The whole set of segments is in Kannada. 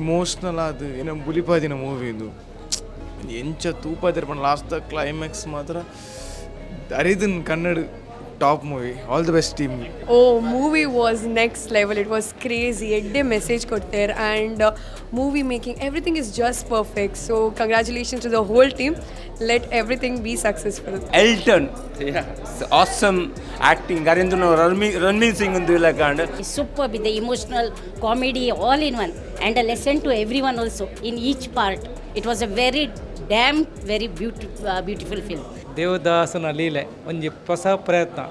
ಇಮೋಷ್ನಲ್ ಅದು ಏನೋ ಬುಲಿಪಾದಿನ ಮೂವಿ ಇದು ಎಂಚ ತೂಪಾದಿರ ಪಂಡ ಲಾಸ್ಟ್ ಕ್ಲೈಮ್ಯಾಕ್ಸ್ ಮಾತ್ರ ಅರಿದನ್ Kannada top movie. All the best team. Movie was next level. It was crazy. Edde message kotter and movie making everything is just perfect. So congratulations to the whole team. Let everything be successful. Elton, awesome acting. Garindunu Ranveer Singh undu ilakand. Superb with the emotional comedy all in one and a lesson to everyone also in each part. It was a very beautiful film. ದೇವದಾಸನ ಲೀಲೆ ಒಂಜಿ ಹೊಸ ಪ್ರಯತ್ನ.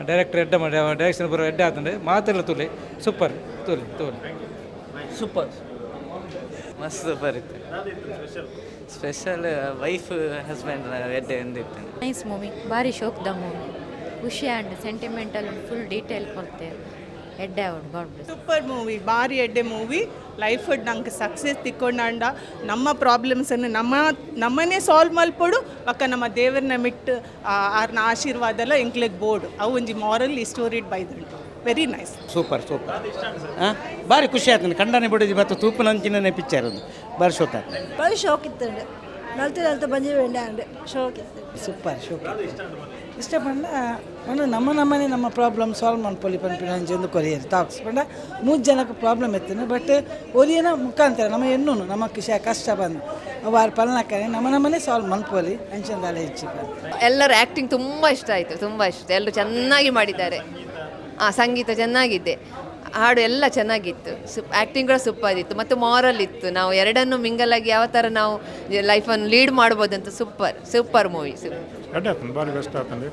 ಡೈರೆಕ್ಟರ್ ಎಡ್ಡ ಮಾಡಿ ಡೈರೆಕ್ಷನ್ ಬರೋ ಎಡ್ಡ ಆತಂದ್ರೆ ಮಾತೆಲ್ಲ ತುಲೆ ಸೂಪರ್ ತೋಲಿ ಸೂಪರ್ ಮಸ್ತ್ ಸೂಪರ್ ಇತ್ತು. ಸ್ಪೆಷಲ್ ವೈಫ್ ಹಸ್ಬೆಂಡ್ ಎಡ್ಡೆ ಎಂದಿತ್ತು. ನೈಸ್ ಮೂವಿ, ಭಾರಿ ಶೋಕ್ದ ಮೂವಿ, ಖುಷಿ ಆ್ಯಂಡ್ ಸೆಂಟಿಮೆಂಟಲ್ ಫುಲ್ ಡೀಟೇಲ್ ಕೊಡ್ತೆ ಎಡ್ಡೆ ಅವ್ರು ಗಾಡ್ ಬ್ಲೆಸ್. ಸೂಪರ್ ಮೂವಿ, ಭಾರಿ ಎಡ್ಡೆ ಮೂವಿ. ಲೈಫ್ ನಂಗೆ ಸಕ್ಸಸ್ ತಿಕ್ಕೊಂಡ ನಮ್ಮ ಪ್ರಾಬ್ಲಮ್ಸನ್ನು ನಮ್ಮನ್ನೇ ಸಾಲ್ವ್ ಮಲ್ಪಡು ಅಕ್ಕ ನಮ್ಮ ದೇವರನ್ನ ಮಿಟ್ಟು ಆರ್ನ ಆಶೀರ್ವಾದ ಎಲ್ಲ ಎಂಕ್ಲೆಗ್ ಬೋರ್ಡ್ ಅವು ಒಂಜಿ ಮಾರಲ್ ಸ್ಟೋರಿಡ್ ಬೈದುಂಟು. Very nice. ಸೂಪರ್ ಭಾರಿ ಖುಷಿ ಆಯ್ತು. ಕಂಡನೆ ಬಿಡೋದು ಮತ್ತು ತೂಪು ನಂಚಿನ ಪಿಕ್ಚರ್ ಅದು ಭಾರಿ ಶೋಕ್ ಆಯ್ತು. ಭಾರಿ ಶೋಕ್ ಇತ್ತು. ನಲ್ತೆ ಬಂಜಿ ಬೇಡ ಶೋಕ್ ಇತ್ತು. ಸೂಪರ್ ಶೋಕ್ ಇಷ್ಟ ಪಂಡ ಪಂಡ ನಮ್ಮನೆ ನಮ್ಮ ಪ್ರಾಬ್ಲಮ್ ಸಾಲ್ವ್ ಮಾಡ್ಕೊಳ್ಳಿ ಪಂಪಿನ ಕೊರಿಯರ್ ಟಾಕ್ಸ್ ಪಂಡ 3 ಜನಕ್ಕೆ ಪ್ರಾಬ್ಲಮ್ ಇರ್ತೇನೆ. ಬಟ್ ಒಲಿಯನ ಮುಖಾಂತರ ನಮ್ಮ ಹೆಣ್ಣು ನಮ್ಮ ಕಷ್ಟ ಬಂದು ವಾರ ಪಲ್ನಕ್ಕನೆ ನಮ್ಮನೆ ಸಾಲ್ವ್ ಮಾಡ್ಕೊಳ್ಳಿ ಅಂಚಂದಾಲೆ ಹೆಚ್ಚಿ. ಎಲ್ಲರ ಆ್ಯಕ್ಟಿಂಗ್ ತುಂಬ ಇಷ್ಟ ಆಯಿತು, ತುಂಬ ಇಷ್ಟ. ಎಲ್ಲರೂ ಚೆನ್ನಾಗಿ ಮಾಡಿದ್ದಾರೆ. ಸಂಗೀತ ಚೆನ್ನಾಗಿದೆ, ಹಾಡು ಎಲ್ಲ ಚೆನ್ನಾಗಿತ್ತು, ಆ್ಯಕ್ಟಿಂಗ್ ಕೂಡ ಸೂಪರ್ ಇತ್ತು ಮತ್ತು ಮಾರಲ್ ಇತ್ತು. ನಾವು ಎರಡನ್ನೂ ಮಿಂಗಲಾಗಿ ಯಾವ ಥರ ನಾವು ಲೈಫನ್ನು ಲೀಡ್ ಮಾಡ್ಬೋದಂತ ಸೂಪರ್ ಮೂವಿ. ಭಾರಿ ಬೆಸ್ಟ್ ಆಗ್ತದೆ.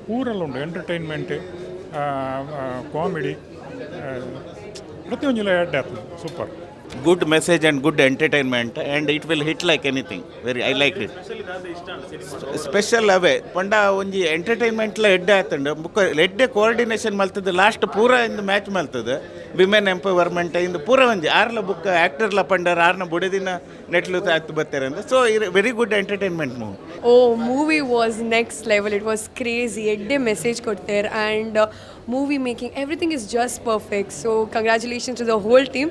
ಪೂರೆಲ್ಲ ಉಂಟು, ಎಂಟರ್ಟೈನ್ಮೆಂಟ್, ಕಾಮಿಡಿ, ಪ್ರತಿಯೊಂದು ಎಡ್ಡೆ ಆಗ್ತದೆ. Super. Good message and good entertainment and it will hit like anything. I liked it. Special away panda onji entertainment la edde atande edde coordination maltade last pura in the match maltade women empowerment in pura onji arla book actor la panda arna bodedina netlu atu battere and so very good entertainment movie. Movie was next level. It was crazy. Edde message kotter and movie making everything is just perfect. So congratulations to the whole team.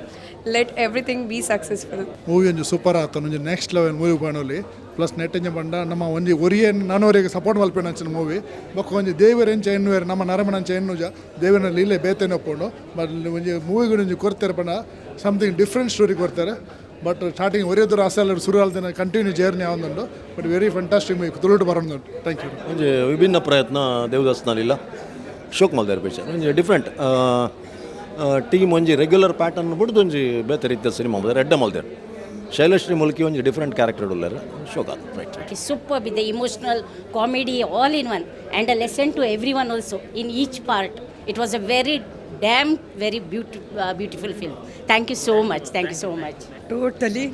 Let everything be successful. Movie ಒಂದು ಸೂಪರ್ ಆಯ್ತು. ಒಂದು ನೆಕ್ಸ್ಟ್ ಲೆವೆಲ್ ಮೂವಿ ಕಾಣೋಲಿ ಪ್ಲಸ್ ನೆಟ್ಟಂಜ ಬಂಡ ನಮ್ಮ ಒಂದು ಒರಿಯನ್ ನಾನವರಿಗೆ ಸಪೋರ್ಟ್ ಮಲ್ಪೇಣ ಅಂಚಿನ ಮೂವಿ ಬೊಕ್ಕ ಒಂದು ದೇವರೆಂಚ ಎನ್ನುವೇರು ನಮ್ಮ ನರಮಣಂಚ ಎನ್ನುಜ ದೇವರ ಲೀಲೆ ಬೇತೇನೊಪ್ಪುಂಡು ಬಟ್ ಒಂದು ಮೂವಿಗೆ ಒಂದು ಕೊಡ್ತಾರೆ ಪಂಡ ಸಮಥಿಂಗ್ ಡಿಫ್ರೆಂಟ್ ಸ್ಟೋರಿ ಕೊಡ್ತಾರೆ. ಬಟ್ ಸ್ಟಾರ್ಟಿಂಗ್ ಒರಿಯೋದ್ರ ಅಸಲ ಶುರು ಆಲ್ದಿನ ಕಂಟಿನ್ಯೂ ಜರ್ನಿ ಆವೊಂದುಂಡು ಬಟ್ ವೆರಿ ಫಂಟಾಸ್ಟಿಕ್ ಮೂವಿ ತುಳುಡು ಬರೋದು. Thank you. ಒಂದು ವಿಭಿನ್ನ ಪ್ರಯತ್ನ ದೇವದಾಸ್ನಲ್ಲಿಲ್ಲ ಶೋಕ್ ಮಲ್ದಾರ ಪಿಕ್ಚರ್ ಒಂದು ಡಿಫ್ರೆಂಟ್ ಟೀಮ್ ಒಂಜಿ ರೆಗ್ಯುಲರ್ ಪ್ಯಾಟರ್ನ್ ಬಿಡ್ದು ಒಂಜಿ ಬೇತೆ ರೀತಿಯ ಸಿನಿಮಾ ಮಲ್ದಾರ ಎಡ್ಡೆ ಮಲ್ದಾರ ಶೈಲಶ್ರೀ ಮುಲ್ಕಿ ಒಂಜಿ ಡಿಫ್ರೆಂಟ್ ಕ್ಯಾರೆಕ್ಟರ್ ಉಳ್ಳಾರ ಶೋಕ್ ಆದ right. Superb with the emotional comedy all in one and a lesson to everyone also in each part. It was a very beautiful film. Thank you so much. Totally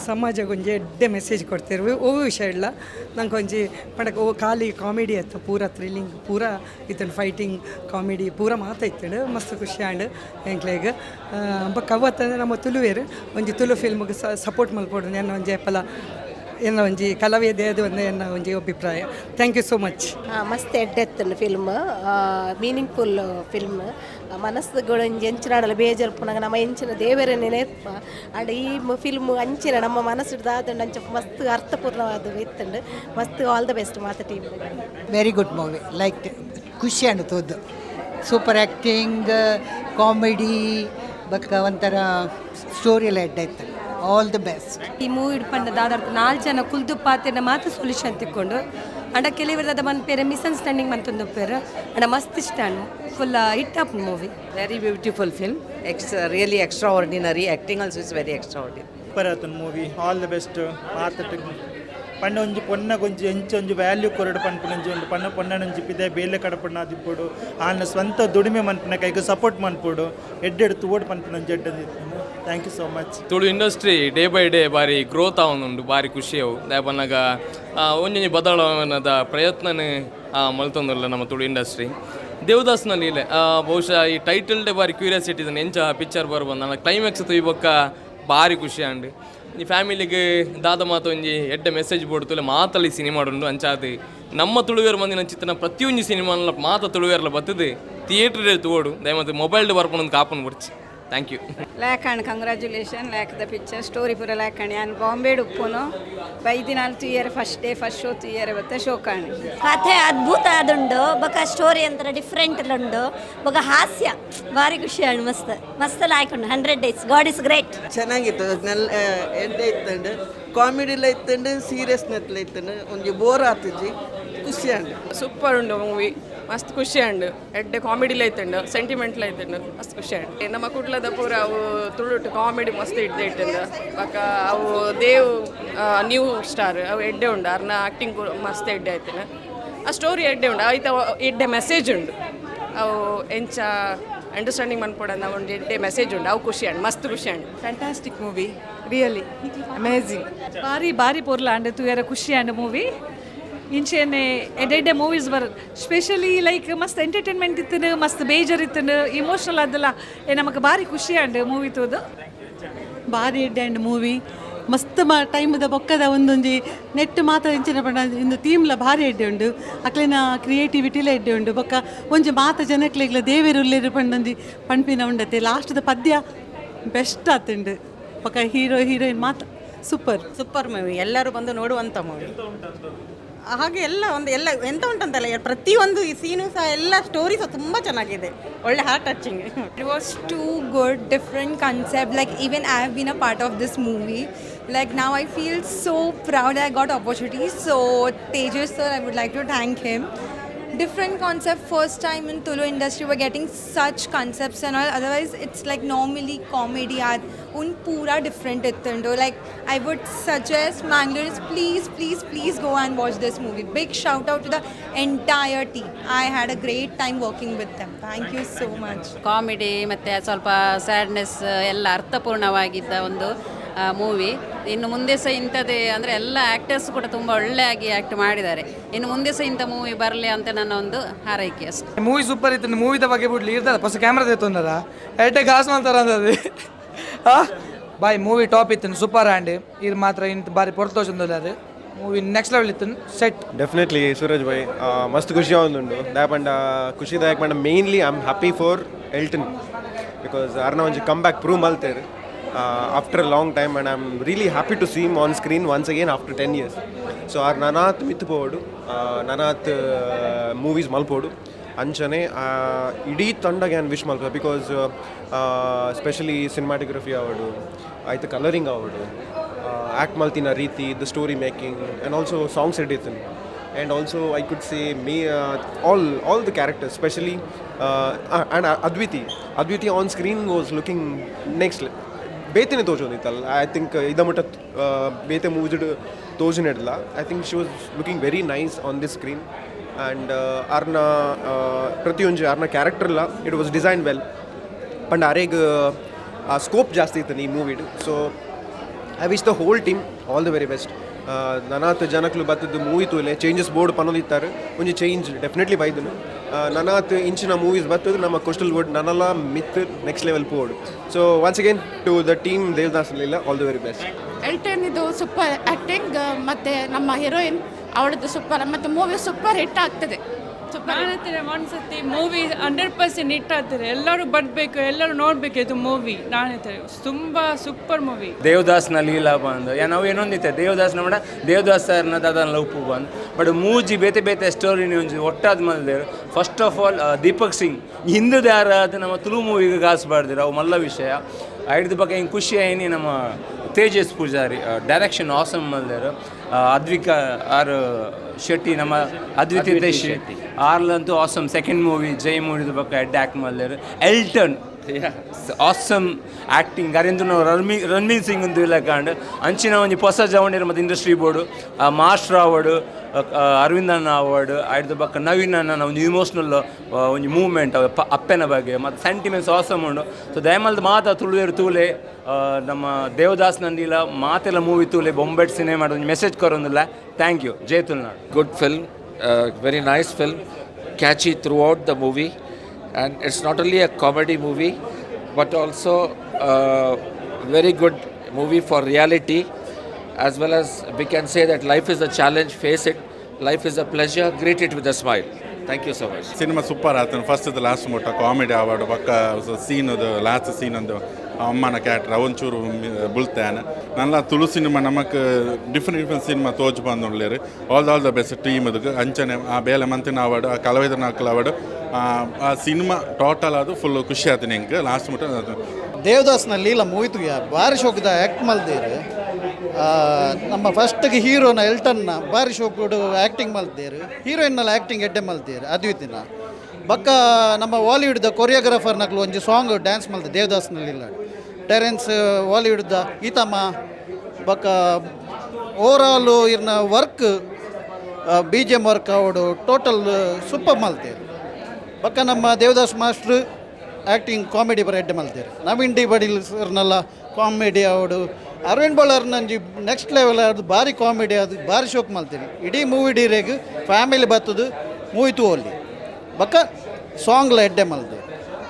ಸಮಾಜಕ್ಕೆ ಒಂಜಿ ಎಡ್ಡೆ ಮೆಸೇಜ್ ಕೊಡ್ತಿರು ಓ ವಿಷಯ ಇಲ್ಲ ನಂಗೆ ಒಂಜಿ ಪಂಡಕ್ಕೆ ಓ ಖಾಲಿ ಕಾಮಿಡಿ ಆಯ್ತು, ಪೂರ ಥ್ರಿಲ್ಲಿಂಗ್, ಪೂರ ಇತ್ತಂಡು ಫೈಟಿಂಗ್ ಕಾಮಿಡಿ ಪೂರ ಮಾತಾಯ್ತಂಡು ಮಸ್ತ್ ಖುಷಿ ಆಂಡ್ ಎಂಕ್ಲೆಗ್ ಅವತ್ತಂದ್ರೆ ನಮ್ಮ ತುಳುವೇರು ಒಂಜಿ ತುಳು ಫಿಲ್ಮ್ಗೆ ಸಪೋರ್ಟ್ ಮಲ್ಪೊಡು ಎನ್ನ ಒಂಜಿ ಎಪ್ಪಲ ಎನ್ನ ಒಂಜಿ ಕಲಾವಿದೆಯದು ಒಂದು ಎನ್ನ ಒಂಜಿ ಅಭಿಪ್ರಾಯ. Thank you so much. ಮಸ್ತ್ ಎಡ್ಡೆತ್ತನು ಫಿಲ್ಮ್, ಮೀನಿಂಗ್ಫುಲ್ ಫಿಲ್ಮ್. ಮನಸ್ಸುಗಳು ಎಂಚಿನಾಡಲ್ಲ ಬೇಜಾರ್ಪುನಾಗ ನಮ್ಮ ಎಂಚಿನ ದೇವರ ನೆನಪ ಅಂಡ್ ಈ ಫಿಲ್ಮ್ ಅಂಚಿನ ನಮ್ಮ ಮನಸ್ಸು ದಾದಂಡು ಅಂಚ ಮಸ್ತ್ ಅರ್ಥಪೂರ್ಣವಾದ ಇತ್ತಂಡು ಮಸ್ತ್ ಆಲ್ ದ ಬೆಸ್ಟ್ ಮಾತ team. Very good movie, like ಖುಷಿ ಅಂಡು ತೋದು ಸೂಪರ್ ಆ್ಯಕ್ಟಿಂಗ್, ಕಾಮಿಡಿ ಬಕ್ಕ ಒಂಥರ ಸ್ಟೋರಿ ಎಲ್ಲ ಎಡ್ಡಾಯ್ತು. All the best. ಈ ಮೂವಿ ಇಡ್ಪಂಡ ದಾದಾರ್ಥ 4 ಜನ ಕುಲ್ದು ಪಾತೆನ ಮಾತ್ರ ಸೊಲ್ಯೂಷನ್ ತಿಕ್ಕೊಂಡು ಅಂಡ ಕೆಲವರದ ಮನ್ಪೇರೆ ಮಿಸ್ಅಂಡರ್ಸ್ಟ್ಯಾಂಡಿಂಗ್ ಮಂತೊಂದು ಪೇರು ಅಂಡ ಮಸ್ತ್ ಇಷ್ಟ full hit up movie. Very beautiful film. Really extra ordinary. Acting also is very extra ordinary. Super ಆತನ ಮೂವಿ. All the best. ಮಾತು ಪಂಡ ಒಂಜಿ ಪೊನ್ನಗೊಂಜಿ ಒಂಜಿ ವ್ಯಾಲ್ಯೂ ಕೊರಡು ಪನ್ಪುನಂಜಿ ಒಂದು ಪೊನ್ನನೊಂಜಿ ಪಿದೆ ಬೇಲೆ ಕಡಪಣ್ಣ ಆದಿಪ್ಪೋಡು ಆನ ಸ್ವಂತ ದುಡಿಮೆ ಮನ್ಪುನ ಕೈಗೆ ಸಪೋರ್ಟ್ ಮನ್ಪೋಡು ಎಡ್ಡೆಡು ತೂವೋಡು ಪನ್ಪುನಂಜಿ ಎಡ್ಡದಿತ್ತು. Thank you so much. Tulu industry day by day ಬಾರಿ ಗ್ರೋತ್ ಆವೊಂದುಂಡು, ಬಾರಿ ಖುಷಿ ಅವು ದಾಯಪನ್ನಾಗ ಒಂಜೊಂಜಿ ಬದಲಾವಣದ ಪ್ರಯತ್ನನೇ ಮಲ್ತೊಂದುಲ್ಲ ನಮ್ಮ ತುಳು ಇಂಡಸ್ಟ್ರಿ. ದೇವದಾಸ್ನ ಲೀಲೆ ಬಹುಶಃ ಈ ಟೈಟಲ್ ಡೇ ಬಾರಿ ಕ್ಯೂರಿಯಾಸಿಟಿ ಇದೆ ಎಂಚ ಪಿಕ್ಚರ್ ಬರ್ಬಂದು ನನ್ನ ಕ್ಲೈಮ್ಯಾಕ್ಸ್ ತುಯ್ಬೊಕ್ಕ ಬಾರಿ ಖುಷಿ ಅಂಡು ಈ ಫ್ಯಾಮಿಲಿಗೆ ದಾದ ಮಾತು ಒಂಜಿ ಎಡ್ಡೆ ಮೆಸೇಜ್ ಬೋಡ್ತುಲೆ ಮಾತಲ್ಲಿ ಸಿನಿಮಾ ಉಂಡು ಅಂಚಾದು ನಮ್ಮ ತುಳುವೇರು ಮಂದಿನ ಚಿತ್ರನ ಪ್ರತಿಯೊಂದು ಸಿನಿಮಾನ ಮಾತ ತುಳುವೇರ್ಲ ಬರ್ತದೆ ಥಿಯೇಟ್ರೇ ತೋಡು ದಯಮತ್ತು ಮೊಬೈಲ್ ಬರ್ಪೊಂದು ಕಾಪನ್ ಬರ್ಚಿ ಥ್ಯಾಂಕ್ ಯು. ಲ್ಯಾಕಂಡ್ ಕಂಗ್ರ್ಯಾಚುಲೇಷನ್ ಲ್ಯಾಕ್ ದ ಪಿಕ್ಚರ್ ಸ್ಟೋರಿ ಪೂರ ಲ್ಯಾಕಂಡ್ ನಾನು ಬಾಂಬೆ ಉಪ್ಪುನು ಬೈದಿನಾಲ್ ತುಯ್ಯರೆ ಫಸ್ಟ್ ಡೇ ಫಸ್ಟ್ ಶೋ ತುಯ್ಯರೆ ಬತ್ತೆ ಶೋ ಕಾಣಿ ಕಥೆ ಅದ್ಭುತ ಆದುಂಡು ಬೊಕ ಸ್ಟೋರಿ ಒಂಥರ ಡಿಫ್ರೆಂಟ್ ಉಂಡು ಬೊಕ ಹಾಸ್ಯ ಭಾರಿ ಖುಷಿ ಆಂಡ್ ಮಸ್ತ್ ಮಸ್ತ್ ಲಾಯ್ಕೊಂಡು 100 days ಗಾಡ್ ಇಸ್ ಗ್ರೇಟ್ ಚೆನ್ನಾಗಿತ್ತು ಎಂತ ಇತ್ತಂಡು ಕಾಮಿಡಿಲ ಇತ್ತಂಡು ಸೀರಿಯಸ್ನೆಸ್ಲ ಇತ್ತಂಡು ಒಂಜಿ ಬೋರ್ ಆತುಜಿ ಖುಷಿ ಆಂಡು ಸೂಪರ್ ಉಂಡು ಮೂವಿ ಮಸ್ತ್ ಖುಷಿ ಆಂಡು ಎಡ್ಡೆ ಕಾಮಿಡಿಲ ಇತ್ತಂಡು ಸೆಂಟಿಮೆಂಟ್ಲ ಇತ್ತಂಡು ಮಸ್ತ್ ಖುಷಿ ಆಂಡು ನಮ್ಮ ಕುಡ್ಲದ ಪೂರ ಅವು ತುಳುಟು ಕಾಮಿಡಿ ಮಸ್ತ್ ಇಟ್ಟಂಡು ಬೊಕ ಅವು ದೇವ್ ನ್ಯೂ ಸ್ಟಾರ್ ಅವು ಎಡ್ಡೆ ಉಂಡು ಅವ್ರನ್ನ ಆ್ಯಕ್ಟಿಂಗ್ ಮಸ್ತ್ ಎಡ್ಡೆ ಆಯ್ತೇನೆ ಆ ಸ್ಟೋರಿ ಎಡ್ಡೆ ಉಂಡು ಆಯ್ತು ಎಡ್ಡೆ ಮೆಸೇಜ್ ಉಂಡು ಅವು ಎಂಚ ಅಂಡರ್ಸ್ಟ್ಯಾಂಡಿಂಗ್ ಮನ್ಪೊಡಂದು ಒಂದು ಎಡ್ಡೆ ಮೆಸೇಜ್ ಉಂಡು ಅವು ಖುಷಿ ಆಂಡು ಮಸ್ತ್ ಖುಷಿ ಆಂಡು ಫ್ಯಾಂಟಾಸ್ಟಿಕ್ ಮೂವಿ ರಿಯಲಿ ಅಮೇಝಿಂಗ್ ಭಾರಿ ಭಾರಿ ಪೊರ್ಲ ಆಂಡ್ ತುಯರ ಖುಷಿ ಆಂಡ್ ಮೂವಿ ಇಂಚೆನೆ ಎಡ್ಡೆ ಮೂವೀಸ್ ಬರ್ ಸ್ಪೆಷಲಿ ಲೈಕ್ ಮಸ್ತ್ ಎಂಟರ್ಟೈನ್ಮೆಂಟ್ ಇತ್ತು ಮಸ್ತ್ ಬೇಜರ್ ಇತ್ತು ಇಮೋಷನಲ್ ಅದಲ್ಲ ನಮಗೆ ಭಾರಿ ಖುಷಿ ಆಂಡ್ ಮೂವಿ ತೋದು ಭಾರಿ ಎಡ್ಡೆ ಆಂಡ್ ಮೂವಿ ಮಸ್ತ್ ಟೈಮ್ದ ಬೊಕ್ಕದ ಒಂದೊಂಜಿ ನೆಟ್ ಮಾತ್ರ ಇಂಚಿನ ಪಂಡ ಇಂದು ಥೀಮ್ಲ ಭಾರಿ ಎಡ್ಡೆ ಉಂಡು ಅಕ್ಲಿನ ಕ್ರಿಯೇಟಿವಿಟಿಲ ಎಡ್ಡೆ ಉಂಡು ಬೊಕ್ಕ ಒಂಜಿ ಮಾತ ಜನಕ್ಲೆಗ್ಲ ದೇವೇರು ಉಲ್ಲೇರು ಪಂಡೊಂಜಿ ಪಂಪಿನ ಉಂಡತೆ ಲಾಸ್ಟ್ದ ಪದ್ಯ ಬೆಸ್ಟ್ ಆತುಂಡು ಬೊಕ್ಕ ಹೀರೋ ಹೀರೋಯಿನ್ ಮಾತ ಸೂಪರ್ ಮೂವಿ ಎಲ್ಲರೂ ಬಂದು ನೋಡುವಂಥ ಮೂವಿ ಹಾಗೆ ಎಲ್ಲ ಎಂತ ಉಂಟಂತಲ್ಲ ಪ್ರತಿಯೊಂದು ಈ ಸೀನು ಸಹ ಎಲ್ಲ ಸ್ಟೋರಿ ಸಹ ತುಂಬ ಚೆನ್ನಾಗಿದೆ ಒಳ್ಳೆ heart touching It was too good, different concept. Like even I have been a part of this movie. Like now I feel so proud that I got opportunity. So Tejas sir, I would like to thank him. Different concept, first time in Tulu industry we're getting such concepts and all. Otherwise it's like normally comedy art un pura different ittundo. Like I would suggest Mangalore, please go and watch this movie. Big shout out to the entire team. I had a great time working with them. Thank you so much. Comedy ಮತ್ತು ಸ್ವಲ್ಪ ಸ್ಯಾಡ್ನೆಸ್ ಎಲ್ಲ ಅರ್ಥಪೂರ್ಣವಾಗಿದ್ದ ಒಂದು ಮೂವಿ. ಇನ್ನು ಮುಂದೆ ಸಹ ಇಂಥದ್ದೇ ಅಂದರೆ ಎಲ್ಲ ಆ್ಯಕ್ಟರ್ಸ್ ಕೂಡ ತುಂಬ ಒಳ್ಳೆಯಾಗಿ ಆ್ಯಕ್ಟ್ ಮಾಡಿದ್ದಾರೆ. ಇನ್ನು ಮುಂದೆ ಸಹ ಇಂಥ ಮೂವಿ ಬರಲಿ ಅಂತ ನನ್ನ ಒಂದು ಹಾರೈಕೆ ಅಷ್ಟೇ. ಮೂವಿ ಸೂಪರ್ ಇತ್ತು. ಮೂವಿದ ಬಗ್ಗೆ ಬಿಡ್ಲಿ ಇರ್ತದೆ ಫಸ್ಟ್ ಕ್ಯಾಮ್ರಾ ತೆತ್ತೊಂದಲ್ಲ ಎಡ್ಡೆ ಗಾಸ್ ಮಾಡ್ತಾರ ಅಂದದು ಬಾಯ್ ಮೂವಿ ಟಾಪ್ ಇತ್ತು ಸೂಪರ್ ಆ್ಯಂಡ್ ಇದು ಮಾತ್ರ ಇಂತ ಬಾರಿ ಪೊರ್ತೋಚಂದು ಮೂವಿ ನೆಕ್ಸ್ಟ್ ಲೆವೆಲ್ ಇತ್ತು ಸೆಟ್ ಡೆಫಿನೆಟ್ಲಿ ಸೂರಜ್ ಭಾಯ್ ಮಸ್ತ್ ಖುಷಿ ಆಗುಂಡು ದಾಯಪಂಡ ಖುಷಿದಾಯಕ ಪಂಡ mainly I am happy for Elton because ಅರ್ನ ಒಂಜಿ ಕಮ್ ಬ್ಯಾಕ್ ಪ್ರೂವ್ ಮಲ್ತೇರು after a long time and I'm really happy to see him on screen once again after 10 years. So our nanath mitpodu nanath movies malpodu ಅಂಚನೆ ಇಡೀ ತಂಡಗೆ ನಾನು ವಿಶ್ ಮಾಡ್ತಾರೆ ಬಿಕಾಸ್ ಸ್ಪೆಷಲಿ ಸಿನಿಮಾಟೋಗ್ರಫಿ ಆವಡು ಆಯ್ತು ಕಲರಿಂಗ್ ಆವಡು ಆ್ಯಕ್ಟ್ ಮಲ್ತಿನ ರೀತಿ the story making and also songs ಎಡಿತನ್ and also I could say may all the characters specially and Adviti on screen was looking next ಬೇತೆನೇ ತೋಚೋದಿತ್ತಲ್ಲ ಐ ಥಿಂಕ್ ಇದ ಮಟ್ಟ ಬೇತೆ ಮೂವ್ಸ್ಡ್ ತೋಜನಿಡಲ್ಲ I think she was looking very nice on this screen and ಅವ್ರನ್ನ ಪ್ರತಿಯೊಂದು ಅವ್ರನ್ನ ಕ್ಯಾರೆಕ್ಟರ್ಲ್ಲ ಇಟ್ ವಾಸ್ ಡಿಸೈನ್ ವೆಲ್ ಪಂಡ ಅರೆಗ್ ಸ್ಕೋಪ್ ಜಾಸ್ತಿ ಇತ್ತು ಈ ಮೂವಿಡ್ so I wish the whole team all the very best ನನಾತ್ ಜನಕ್ಲು ಬತ್ತದ್ದು ಮೂವಿ ತೂಲೆ ಚೇಂಜಸ್ ಬೋರ್ಡ್ ಪನ್ನೋದಿತ್ತಾರೆ ಒಂಜಿ ಚೇಂಜ್ ಡೆಫಿನೆಟ್ಲಿ ಬೈದನು ನನಾತ್ ಇಂಚಿನ ಮೂವೀಸ್ ಬತ್ತದು ನಮ್ಮ ಕೋಸ್ಟಲ್ ಬೋರ್ಡ್ ನನ್ನಲ್ಲ ಮಿತ್ ನೆಕ್ಸ್ಟ್ ಲೆವೆಲ್ ಪೋಡು so once again to the team Devadas Leela all the very best. Elton ಇದು ಸೂಪರ್ ಆ್ಯಕ್ಟಿಂಗ್ ಮತ್ತು ನಮ್ಮ ಹೀರೋಯಿನ್ ಅವಳದ್ದು ಸೂಪರ್ ಮತ್ತು ಮೂವಿ ಸೂಪರ್ ಹಿಟ್ ಆಗ್ತದೆ. ನಾನಂತೇನೆ ಒಂದ್ಸತಿ ಮೂವಿ 100% ಹಿಟ್ ಆಗ್ತದೆ. ಎಲ್ಲರೂ ಬರಬೇಕು, ಎಲ್ಲರೂ ನೋಡಬೇಕು ಇದು ಮೂವಿ. ನಾನಂತೇನೆ ತುಂಬ ಸೂಪರ್ ಮೂವಿ. ದೇವದಾಸ್ನ ಲೀಲಾ ಬಂದು ನಾವು ಏನೊಂದಿತ್ತೆ ದೇವದಾಸ್ನ ಮಾಡ ದೇವದಾಸ್ ಸರ್ನ ದಾದನ ಉಪ್ಪು ಬಂದು ಬಟ್ ಮೂಜಿ ಬೇತೆ ಬೇತೆ ಸ್ಟೋರಿ ಒಂಜಿ ಒಟ್ಟಾದ ಮಲ್ದೇರು. First of all Deepak Singh ಹಿಂದದ ಯಾರ ಅದು ನಮ್ಮ ತುಳು ಮೂವಿಗೆ ಗಾಸ್ಬಾರ್ದಿರು ಅವು ಮಲ್ಲ ವಿಷಯ ಐಡ್ದ ಬಗ್ಗೆ ಹಿಂಗೆ ಖುಷಿ ಆಯ್ನಿ. ನಮ್ಮ ತೇಜಸ್ ಪೂಜಾರಿ ಡೈರೆಕ್ಷನ್ ಆಸಮ್ ಮಲ್ದೇರು. ಶೆಟ್ಟಿ ನಮ್ಮ ಅದ್ವಿತಿ ಶೆಟ್ಟಿ ಆರ್ಲಂತೂ ಆಸಮ್ ಸೆಕೆಂಡ್ ಮೂವಿ ಜೈ ಮೂವಿದ ಬಗ್ಗೆ ಹೆಡ್ ಆ್ಯಕ್ಟ್ ಮಾಡಿದ್ರು. ಎಲ್ಟನ್ ಆಸಮ್ ಆ್ಯಕ್ಟಿಂಗ್ ಅರೆಂದು ನಾವು ರಣಬೀರ್ ಸಿಂಗ್ ಅಂತ ಇಲ್ಲ ಕಾಂಡ್ ಅಂಚಿನ ಒಂಜಿ ಹೊಸ ಜವಣಿರು ಮತ್ತು ಇಂಡಸ್ಟ್ರಿ ಬೋರ್ಡು ಮಾಸ್ಟರ್ ಅವಾರ್ಡು ಅರವಿಂದಣ್ಣ ಅವಾರ್ಡ್ ಆಯ್ತು ಬಕ್ಕ ನವೀನ್ ಅಣ್ಣ ಒಂದು ಇಮೋಷ್ನಲ್ ಒಂದು ಮೂವ್ಮೆಂಟ್ ಅಪ್ಪನ ಬಗ್ಗೆ ಮತ್ತು ಸೆಂಟಿಮೆಂಟ್ಸ್ ಆಸಮ್ ಉಂಡು. ಸೊ ದಯಮಲ್ದ ಮಾತ ತುಳುವೇರು ತೂಲೆ ನಮ್ಮ ದೇವದಾಸ್ ನಂದಿಲ್ಲ ಮಾತೆಲ್ಲ ಮೂವಿ ತೂಲೆ ಬೊಂಬೆಟ್ ಸಿನಿಮಾ ಒಂದು ಮೆಸೇಜ್ ಕೊರೊಂದಿಲ್ಲ. Thank you. ಜೈ Tulunadu. Good film, very nice film, catchy throughout the movie and it's not only a comedy movie but also a very good movie for reality, as well as we can say that life is a challenge, face it, life is a pleasure, greet it with a smile. Thank you so much. Cinema super ಆತನು ಫಸ್ಟ್ ಲಾಸ್ಟ್ ಮುಟ್ಟ ಕಾಮಿಡಿ ಆವಾಡು ಪಕ್ಕ ಸೀನದು ಲಾಸ್ಟ್ ಸೀನದು ಅಮ್ಮನ ಕ್ಯಾಟ್ರ ಒಂಚೂರು ಬುಳ್ತಾನೆ ನನ್ನ ತುಳು ಸಿನಿಮಾ ನಮಕ್ ಡಿಫ್ರೆಂಟ್ ಸಿನಿಮಾ ತೋಜು ಬಂದುಳ್ಳೇರು ಆಲ್ ದ ಬೆಸ್ಟ್ ಟೀಮ್ ಅದು ಅಂಚನೆ ಆ ಬೇಲೆ ಮಂತಿನ ಅವಾರ್ಡು ಆ ಕಲಾವಿದರ ನಾಲ್ಕು ಅವಾರ್ಡು ಆ ಸಿನಿಮಾ ಟೋಟಲ್ ಅದು ಫುಲ್ ಖುಷಿ ಆಯ್ತು ನಿಂಗೆ ಲಾಸ್ಟ್ ಮುಟ್ಟ ದೇವದಾಸ್ನ ಲೀಲಾ ಮೂವಿತು ಭಾರಿ ಶೋಕದ ಆ್ಯಕ್ಟ್ ಮಲ್ದೇರು ನಮ್ಮ ಫಸ್ಟ್ಗೆ ಹೀರೋನ ಎಲ್ಟನ್ನ ಭಾರಿ ಶೋಕುಡು ಆ್ಯಕ್ಟಿಂಗ್ ಮಲ್ತೇರು ಹೀರೋಯಿನ್ನಲ್ಲಿ ಆ್ಯಕ್ಟಿಂಗ್ ಎಡ್ಡೆ ಮಲ್ತೇರು ಅದ್ವಿತಿನ ಬಕ್ಕ ನಮ್ಮ ಬಾಲಿವುಡ್ದ ಕೊರಿಯೋಗ್ರಾಫರ್ನಕ್ಲು ಒಂಜಿ ಸಾಂಗ್ ಡ್ಯಾನ್ಸ್ ಮಲ್ತೆ ದೇವದಾಸ್ನಲ್ಲಿಲ್ಲ ಟೆರೆನ್ಸ್ ಬಾಲಿವುಡ್ದ ಈತಮ್ಮ ಬಕ್ಕ ಓವರಾಲು ಇರ್ನ ವರ್ಕ್ BGM ವರ್ಕ್ ಅವಡು ಟೋಟಲ್ ಸೂಪರ್ ಮಲ್ತೇರು ಬಕ್ಕ ನಮ್ಮ ದೇವದಾಸ್ ಮಾಸ್ಟ್ರು ಆ್ಯಕ್ಟಿಂಗ್ ಕಾಮಿಡಿ ಬರ ಎಡ್ಡೆ ಮಲ್ತೇರು ನವೀನ್ ಡಿ ಬಡಿಲ್ ಸರ್ನೆಲ್ಲ ಕಾಮಿಡಿ ಅವಡು ಅರವಿಂದ್ ಬಳ್ಳಾರ್ ನಂಜಿ ನೆಕ್ಸ್ಟ್ ಲೆವೆಲ್ ಅದು ಭಾರಿ ಕಾಮಿಡಿ ಅದು ಭಾರಿ ಶೋಕ್ ಮಲ್ತೇನೆ ಇಡೀ ಮೂವಿ ಡೀರೆಗ್ ಫ್ಯಾಮಿಲಿ ಬತ್ತದು ಮೂವಿ ತೂ ಅಲ್ಲಿ ಬಕ್ಕ ಸಾಂಗ್ಲ ಎಡ್ಡೆ ಮಲ್ದೆ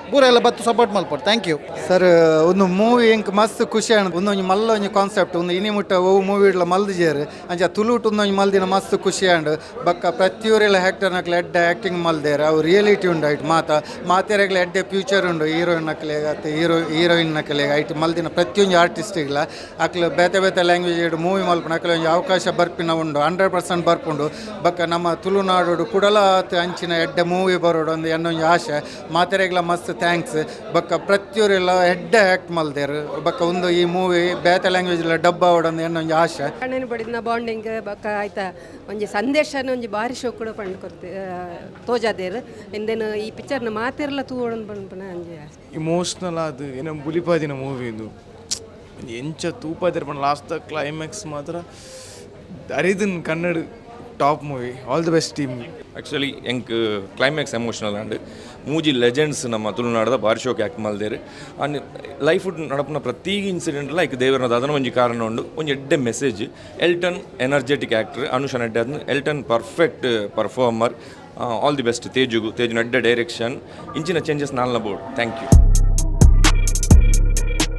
ಪೂರೆಲ್ಲ ಬತ್ತು ಸಪೋರ್ಟ್ ಮಲ್ಪಡು ಥ್ಯಾಂಕ್ ಯು ಸರ್ ಒಂದು ಮೂವಿ ಇಂಕ್ ಮಸ್ತ್ ಖುಷಿ ಆಣ ಒಂದೊಂದು ಮಲ್ಲ ಒಂಜಿ ಕಾನ್ಸೆಪ್ಟ್ ಒಂದು ಇನಿ ಮುಟ್ಟ ಓ ಮೂವಿ ಇಡ್ಲ ಮಲ್ದಿಜೇರು ಅಂಚ ತುಳುಟ್ ಒಂದೊಂದು ಮಲ್ದಿನ ಮಸ್ತ್ ಖುಷಿ ಆಂಡ್ ಬಕ್ಕ ಪ್ರತಿಯೊರೆಲ್ಲ ಆ್ಯಕ್ಟರ್ನಕ್ಲೆ ಎಡ್ಡೆ ಆ್ಯಕ್ಟಿಂಗ್ ಮಲ್ದೇರು ಅವು ರಿಯಲಿಟಿ ಉಂಡು ಐಟ್ ಮಾತೆರೆಗ್ಲ ಎಡ್ಡೆ ಫ್ಯೂಚರ್ ಉಂಡು ಹೀರೋಯಿನ್ ನಕ್ಲೆಗ ಮತ್ತು ಹೀರೋಯಿನ್ ನಕ್ಲೆಗ ಐಟ್ ಮಲ್ದಿನ ಪ್ರತಿಯೊಂದು ಆರ್ಟಿಸ್ಟಿಗ್ಲ ಅಕ್ಲು ಬೇತೆ ಬೇತೆ ಲ್ಯಾಂಗ್ವೇಜ್ ಇಡು ಮೂವಿ ಮಲ್ಪನ ಅಕ್ಲೆ ಒಂಜಿ ಅವಕಾಶ ಬರ್ಪಿನ ಉಂಡು 100% ಬರ್ಪುಂಡು ಬಕ್ಕ ನಮ್ಮ ತುಳುನಾಡು ಕುಡಲ ಅಂಚಿನ ಎಡ್ಡೆ ಮೂವಿ ಬರೋಡು ಒಂದು ಎನ್ನೊಂದು ಆಶೆ ಮಾತೆರೆಗ್ಲ ಮಸ್ತ್ ಥ್ಯಾಂಕ್ಸ್ ಬಕ್ಕ ಪ್ರತಿಯೊರೆಲ್ಲ ಎಡ್ಡೆ ಆ್ಯಕ್ಟ್ ಮಲ್ದೇರು ಬಕ್ಕ ಒಂದು ಈ ಮೂವಿ ಬೇತೆ ಲ್ಯಾಂಗ್ವೇಜ್ಲ ಡಬ್ಬ ಆವಡೊಂದು ಎನ್ನೊಂದು ಆಶೆ ಕಣ್ಣನ ಬಡಿನ ಬಾಂಡಿಂಗ್ ಬಕ್ಕ ಆಯ್ತಾ ಒಂಜಿ ಸಂದೇಶನ ಒಂಜಿ ಬಾರಿ ಶೋಕ್ ಕೂಡ ಪಂಡು ಕೊಡ್ತೆ ತೋಜಾದೇರು ಎಂದೇನು ಈ ಪಿಕ್ಚರ್ನ ಮಾತೆರ್ಲ ತೂವೊಡನ್ ಪಂಪನ ಅಂಜಿ ಇಮೋಷ್ನಲ್ ಅದು ಏನೋ ಬುಲಿಪಾದಿನ ಮೂವಿ ಇದು ಎಂಚ ತೂಪಾದಿರ ಪಂಡ ಲಾಸ್ಟ್ ಕ್ಲೈಮ್ಯಾಕ್ಸ್ ಮಾತ್ರ ಅರಿದನ್ Kannada top movie all the best team actually ಎಂಕ್ ಕ್ಲೈಮ್ಯಾಕ್ಸ್ ಎಮೋಷನಲ್ ಆ್ಯಂಡ್ ಮೂಜಿ ಲೆಜೆಂಡ್ಸ್ ನಮ್ಮ ತುಳುನಾಡದ ಭಾರಿ ಶೋಕ್ ಆ್ಯಕ್ಟ್ ಮಲ್ದೇರು ಆ್ಯಂಡ್ ಲೈಫ್ ನಡಪನ ಪ್ರತಿ ಇನ್ಸಿಡೆಂಟ್ಲ ಐಕ್ ದೇವರನದ ಅದನ್ನ ಒಂಜಿ ಕಾರಣ ಉಂಡು ಒಂಜಿ ಎಡ್ಡೆ ಮೆಸೇಜ್ ಎಲ್ಟನ್ ಎನರ್ಜೆಟಿಕ್ ಆ್ಯಕ್ಟರ್ ಅನುಷನ್ ಎಡ್ಡೆ ಅದನ್ನು Elton perfect performer all the best ತೇಜುನ ಎಡ್ಡೆ ಡೈರೆಕ್ಷನ್ ಇಂಚಿನ ಚೇಂಜಸ್ ನಾಲ್ನ ಬೋರ್ಡ್ ಥ್ಯಾಂಕ್ ಯು